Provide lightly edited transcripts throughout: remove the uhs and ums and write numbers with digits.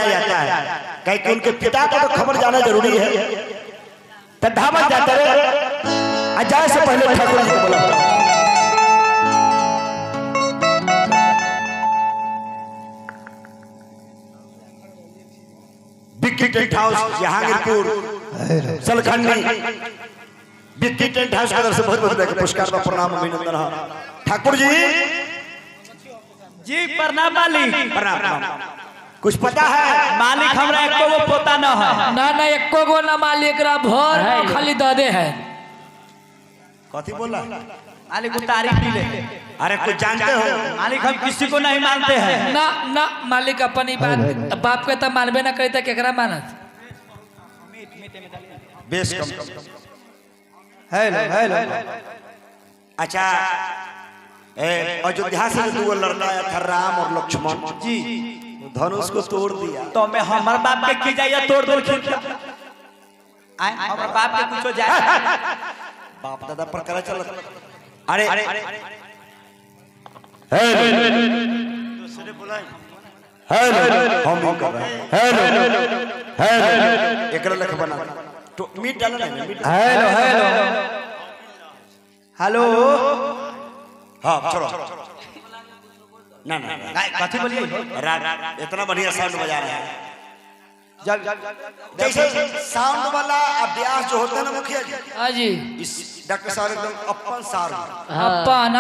बुलाया जाता है, कहीं कि उनके पिता को तो खबर जाना जरूरी है। तो धावन जाते रहे, जाए से पहले ठाकुर जी को बोला, Bikki tent house Jahangirpur Salkhandi, Bikki tent house की तरफ से बहुत बहुत पुरस्कार का प्रणाम अभिनंदन। ठाकुर जी जी प्रणाम मालिक। प्रणाम। कुछ पता है मालिक हमरा एको गो पोता न है। ना एको गो ना मालिक भर खाली दे है। कथी बोला मालिक तारीफ मिले। अरे कुछ जानते हो मालिक हम किसी को नहीं मानते हैं। ना मालिक अपनी बात बाप के तो मानबे ना करे केकरा मानत। बेस कम। हेलो अच्छा अयोध्या से दो लड़का आया था राम और लक्ष्मण जी, धनुष को तोड़ दिया। तो मैं हमारे बाप के की जाइए तोड़ दो हमारे बाप के कुछ जाए बाप दादा पर करा चल। अरे दूसरे बुलाए हम कर रहे हैं एकरा लख बना तो मीट डालना है मीट। हेलो हाँ चलो ना कथी बोलिए इतना बढ़िया साउंड बजा रहे हैं। जैसे साउंड वाला अभ्यास जो होता है ना मुखिया जी, हाँ जी इस डॉक्टर साहब एकदम अपन सार अपन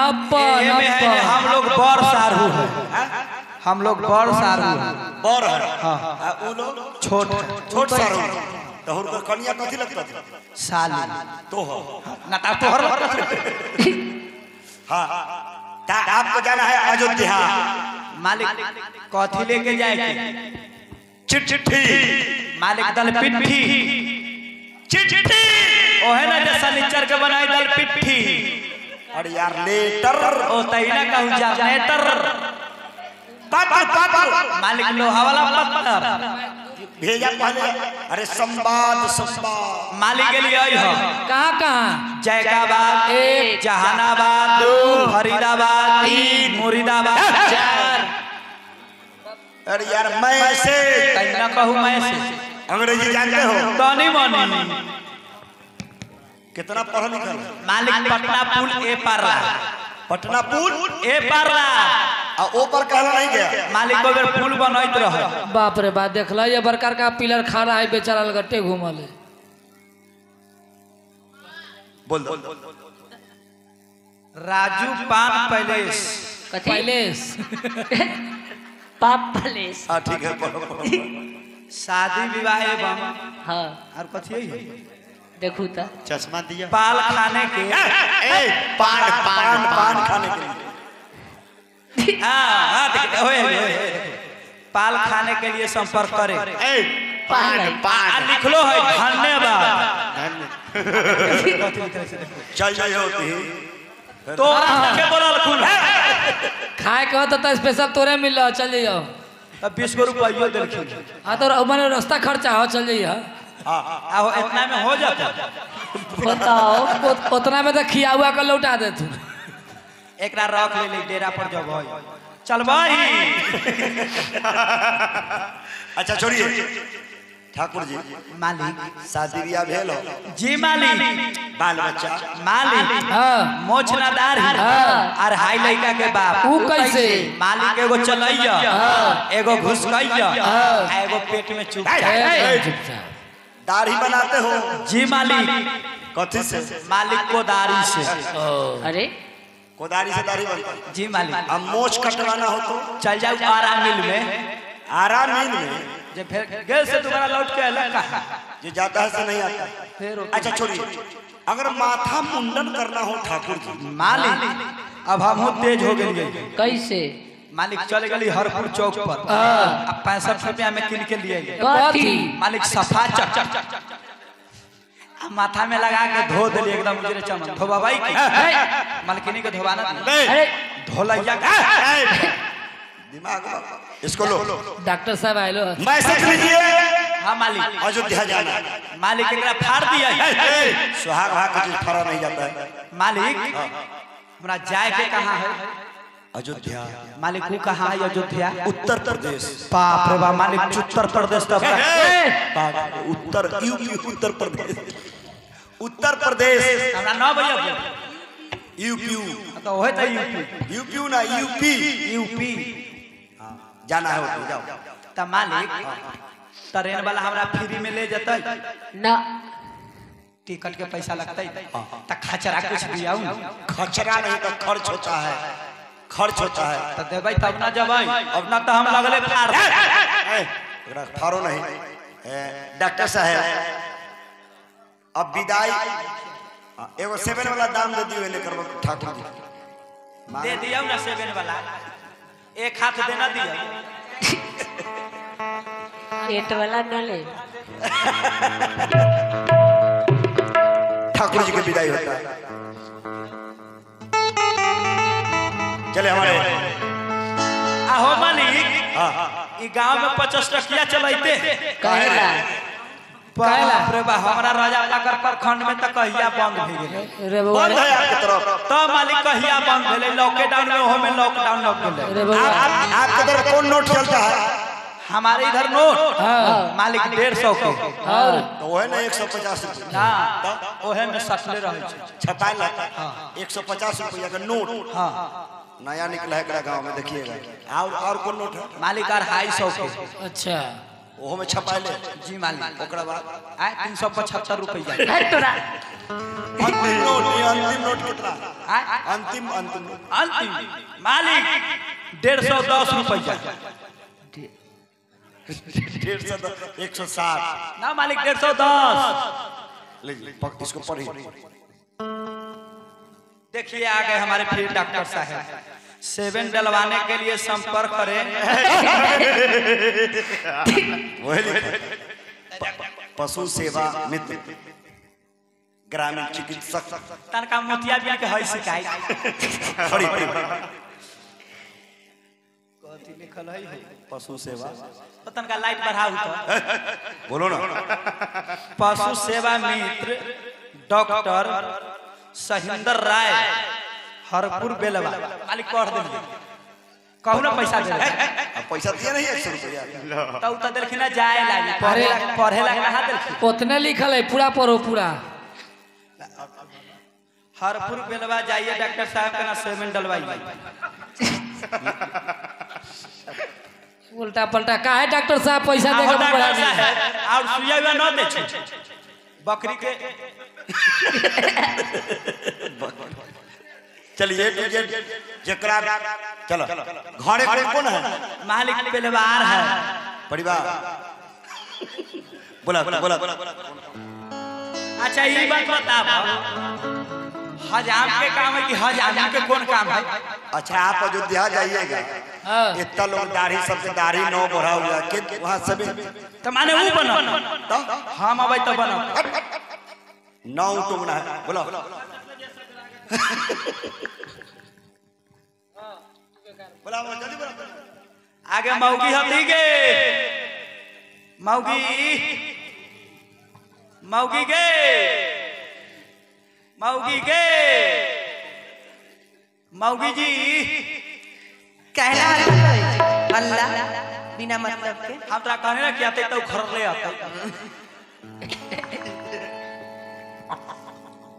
हम लोग बड़ सारू है। हम लोग बड़ सारू बड़ है वो लोग छोट सारू तो हुनकर कन्या कथी लगता था साली तो हो ना तोहर हाँ आपको जाना है अयोध्या। मालिक कथी लेके जाए चिट्ठी मालिक दल पिट्ठी चिट्ठी ओहे ना जैसा निचर के बनाई दल पिट्ठी। अरे यार लेटर ओ तैना कहू जा लेटर पत्र मालिक लोहा वाला पत्थर भेजा पहले। अरे संवाद मालिक के लिए आई हो कहाँ जैकाबाद एक, जहानाबाद दो, फरीदाबाद तीन, मुरीदाबाद चार। अरे यार मैं से तैना कहू मैं से अंग्रेजी जानते हो तो नहीं मानी। कितना पढ़ा लिखा मालिक पटना पुल ए पार रहा, पटना पुल ए पार रहा और ऊपर कहला नहीं गया। मालिक को बेर पुल बनैत रहे। बाप रे बाप देख ला ये बरकार का पिलर खा रहा है बेचारा लगट्टे घूमल। बोल दो राजू पान पैलेस पैलेस पाप पैलेस। हाँ ठीक है शादी विवाह एवं हाँ और कथी है देखू तो चश्मा दिया पाल खाने के पान खाने के लिए पाल खाने के लिए संपर्क करें। पान लिख लो है धन्यवाद। चल जाए होती तो के बोला लखुन खाए कहो तो स्पेशल तोरे मिल रहा चल जाइयो। अब 20 रुपया देलखिन। हाँ तो मैंने रास्ता खर्चा हो चल जाइए। आओ इतना में हो जाता बताओ उतना में तो खिया हुआ का लौटा दे तू। एक रख ले डेरा पर जब चल भाई। अच्छा छोड़िए ठाकुर जी मालिक शादी ब्याह भेल हो जी मालिक बाल बच्चा मालिक हाँ मोचनादार और हाई लड़का के बाप वो कैसे मालिक एगो चलैया एगो घुसकैया एगो पेट में चुप दाढ़ी बनाते हो जी मालिक कथी से मालिक को दाढ़ी से। अरे कोदारी से दाढ़ी बनता है। जी मालिक अब मोछ कटवाना हो तो चल जाओ आराम मिल में। आराम मिल में जब फिर गेल से तुम्हारा लौट के अलग कहा जो जाता है से नहीं आता फिर अच्छा छोड़िए अगर माथा मुंडन करना हो ठाकुर जी मालिक अब हम तेज हो गए कैसे मालिक चले गली हरपुर चौक पर अब 65 रुपया में किन के लिए कथी मालिक सफा चक माथा में लगा के धो दिली एकदम उजरे चमन धोबा भाई मालकिनी के धोबाना अरे धोलैया दिमाग इसको लो डॉक्टर साहब आए मैसेज लीजिए। हाँ मालिक अयोध्या जाना मालिक एकरा फाड़ दिया सुहाग भाग का चीज फरा नहीं जाता है। मालिक हमरा जाए के कहाँ है अयोध्या मालिक को कहाँ है अयोध्या? उत्तर प्रदेश। बाप रे बाप मालिक उत्तर प्रदेश तब उत्तर यूपी उत्तर प्रदेश उत्तर प्रदेश हमरा 9 बजे यूपी तो होय त यूपी यूपी ना यूपी यूपी जाना है उधर जाओ। त मालिक ट्रेन वाला हमरा फ्री में ले जतै ना टिकट के पैसा लगतै त खचरा कुछ दियाऊ खचरा नहीं तो खर्च होता है खर्च होता है त देबै तब ना जबै अब ना त हम लगले फाड़ एकरा फारो नहीं डॉक्टर साहब अब विदाई एगो 7 वाला दाम दे दियो एने करबो ठाकुर जी दे दियो ना 7 वाला एक हाथ देना दियो 8 वाला न ले ठाकुर जी की विदाई होता है। चले हमारे आहो मालिक हाँ ई गांव में 50 टकिया चलैते कहला बाप रे बा हमरा राजा नगर प्रखंड में त कहिया बंद भ गेलै रे बउआ बंद है आपकी तरफ तो मालिक कहिया बंद भेलै लॉकडाउन में ओहो में लॉकडाउन लग गेलै रे बउआ आपके तरफ कौन नोट चलता है? हमारे इधर नोट हाँ मालिक 150 के और तो वो है ना 150 रुपया ना ओहे में सटले रहै छै छपाई लाता 150 रुपया का नोट हां नया निकला है गांव में देखिएगा। और कौन नोट है? मालिक 250 के अच्छा वो में छपाई ले जी मालिक ओकरा बाद आय 375 रुपया है तोरा अंतिम नोट ये अंतिम नोट कितना? आय अंतिम अंतिम नोट अंतिम मालिक 110 रुपया 160 ना मालिक 110 इसको पढ़ी देखिए आ गए हमारे फिर डॉक्टर साहब 7 डलवाने के लिए संपर्क करें वही पशु सेवा मित्र ग्रामीण चिकित्सक तनका मोतिया बिल के है शिकायत खड़ी कथी लिखल है पशु सेवा तो तनका लाइट बढ़ाऊ तो बोलो ना पशु सेवा मित्र डॉक्टर सहिंदर राय हरपुर बेलवा मालिक पढ़ देलिए कहू ना पैसा दे अब पैसा दिया नहीं 100 रुपया तो उत देलखिन जाए लागी पढ़े ला कहा देलखिन उतने लिखल है पूरा पढ़ो पूरा हरपुर बेलवा जाइए डॉक्टर साहब के ना 7 डलवाइए उल्टा पलटा काहे डॉक्टर साहब पैसा आहो देकर डॉक्टर बढ़ा दिए? साहब और सुइया हुआ न दे छै बकरी के चलिए जकरा चलो घरे कौन है? मालिक बेलवार है परिवार बोला बोला अच्छा ये बात बताओ हजाम के काम है कि हजाम के कौन काम है? अच्छा आप अयोध्या जाइएगा हाँ इतना लोग दाढ़ी सबसे दाढ़ी नौ बढ़ा हुआ है कि वहाँ सभी तो माने वो बनो तो हम अबै तो बनो नौ टुकड़ा है बोला बोला जल्दी बोला आगे मौगी हती गे मौगी मौगी गे मौगी गे मौगी जी कहला अल्लाह बिना मतलब के हम तोरा कहने ना कि आते तो घर ले आते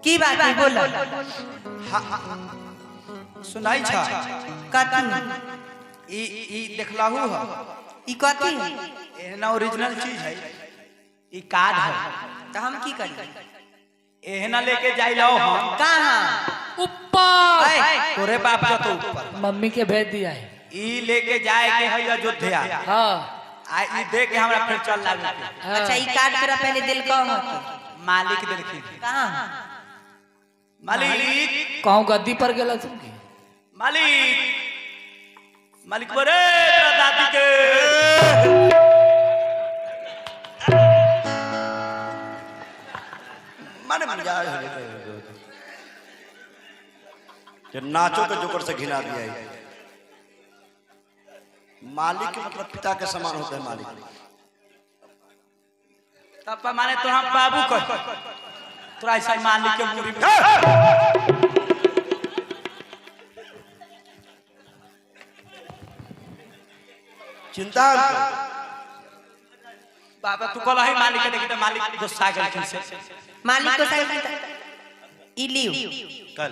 की बात है बोलो सुनाई छ कथी ई देखलाहू ह ई कथी है एहना ओरिजिनल चीज है ई कार्ड है तो हम की करी एहना लेके जाई लाओ हम कहां ऊपर तोरे बाप का तो ऊपर मम्मी के भेज दिया है ई लेके जाए के है अयोध्या हाँ आ ई दे के हमरा फिर चल लागे हाँ। अच्छा ई कार्ड तेरा पहले दिल कौन है मालिक देखी कहां मालिक कहूँ गद्दी पर गेला तुम मालिक मालिक बोरे तेरा दादी के माने मजाक है जो नाचो के जोकर से घिना दिया है मालिक के मतलब पिता के समान होता है मालिक तब माने तो हम बाबू कह तोरा ऐसा मालिक के मुरी में चिंता मत करो। बाबा तू कहला है मालिक के देखी तो मालिक गुस्सा गेल किनसे मालिक को साइड ई लियो कल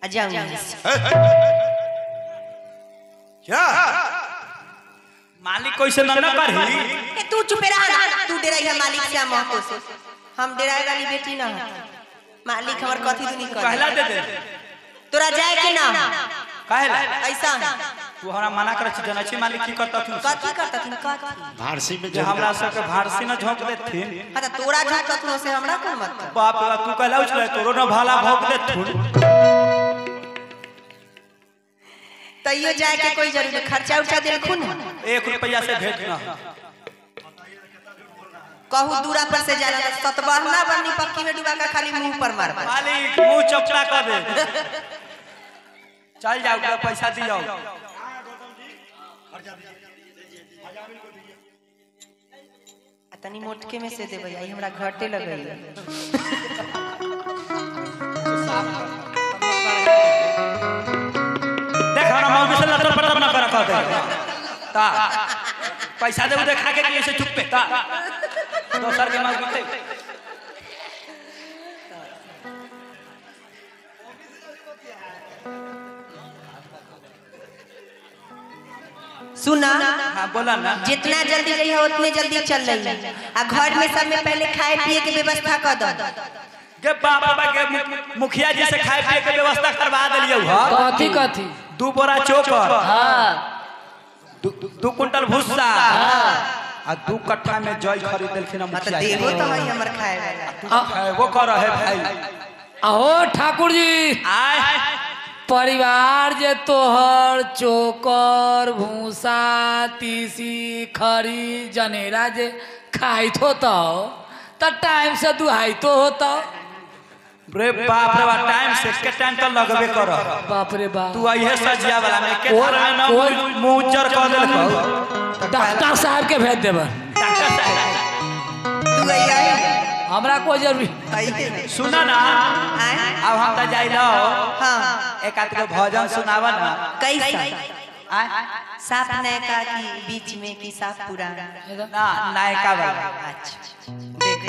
आ जाओ क्या मालिक कैसे न करही ए तू चुप रह तू डराई है मालिक से महतो से हम डराए वाली बेटी ना है मालिक हमर कथी दुनी कर कहला दे दे तोरा जाए के ना कहला ऐसा तू हमरा मना करे छी जनाची मालिक की करता तू कथी करता तू कथी फारसी में जे हमरा सब के भारसी न झोंक देथिन अच्छा तोरा झूठ कथनो से हमरा कोन मतलब बाप रे तू कहला उछले तोरो न भाला भोंक देथुन तइयो जाए के कोई जरूरी नहीं खर्चा उठा दे खून 1 रुपया से भेंट न कहू दूरा पर से जाला सतबहना बन्नी पक्की में डुबा के खाली मुंह पर मार मालिक मुंह चपड़ा कर दे चल जाओ पैसा दियो तनी मोटके में से देबै आई हमरा घाटे लगई देख ना मौगी से लटर पटर ना कर दे ता पैसा दे देखा के ऐसे चुप पे ता दोसर के मौगी से सुना हां बोला ना जितना जल्दी रही है उतने जल्दी चल रही है आ घर में सब में पहले खाए पिए के व्यवस्था कर दो के बाबा के मुखिया जी से खाए पिए के व्यवस्था करवा देलियो ह कथी कथी 2 बोरा चोकर हाँ 2 कुंटल भुस्सा आ 2 कट्ठा में जय खरीद देलखिन मतलब मुखिया जी देहो तो है हमर खाए वाला वो कर रहे भाई अहो ठाकुर जी आय परिवार जे तोहर चोकर भूसा तीसी खरी जनेरा जे खाइत होता त टाइम से दुहाई तो होता रे बाप रे बाप टाइम से के टाइम तो लगबे कर बाप रे बाप तू आइए सजिया वाला में के थारा में ना मुंह उज्जर कर देलक डॉक्टर साहब के भेज देब डॉक्टर साहब तू गई है हमरा कोई जरूरी आई सुना ना आए अब हम त जाइलो हां एक आध को भजन सुनावा ना कैसा आय साफ नयका की बीच में की साफ पुराना ना नायका वाला अच्छा देख